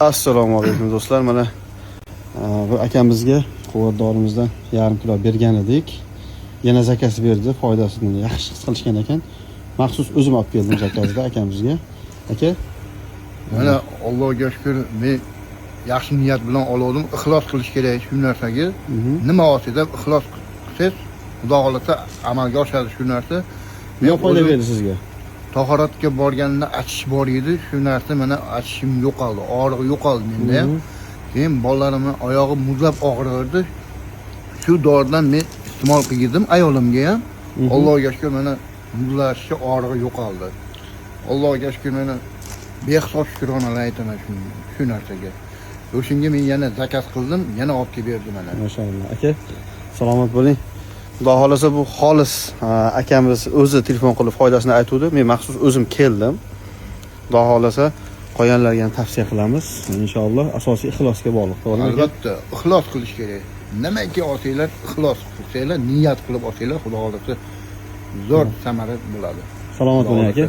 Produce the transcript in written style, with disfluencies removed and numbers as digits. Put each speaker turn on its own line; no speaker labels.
Assalomu alaykum do'stlar. Mana bu akamizga quvvatdorimizdan yarim kilo bergan edik. Yana zakaz berdi, foydasini yaxshi his qilishgan ekan. Maxsus o'zim olib keldim zakazda akamizga. Aka,
mana Allohga shukr, men yaxshi niyat bilan oldim. Ixlos qilish kerak shu narsaga. Nima olsa-da ixlos qilsangiz, Xudo xolasa amalga oshadi shu narsa.
nima foyda berdi sizga?
Tahoratga borganda achish bor edi, shu narsa mana achishim yo'qoldi, og'riq yo'qoldi menda ham. Keyin bolalarimning oyog'i muzlab og'rirdi. Shu doridan men iste'mol qildim ayolimga ham. Allohga shukr, mana muzlashga og'rig'i yo'qoldi. Allohga shukr, mana behisob shukronalar aytaman shu narsaga. O'shunga men yana zakaz qildim, yana olib kelib berdim mana.
Mashallah. Aka, salomat bo'ling. Xudo xolasa bu xolis akamiz o'zi telefon qilib foydasini aytuvdi. Men maxsus o'zim keldim. Xudo xolasa qolganlarga ham tavsiya qilamiz. Inshaalloh asosiy ixlosga bog'liq, to'g'rimi?
Albatta, ixlos qilish kerak. Nimaiki olsanglar, ixlos qilsanglar, niyat qilib olsanglar, Xudo xolasa zo'r samara bo'ladi.
Salomat bo'ling aka.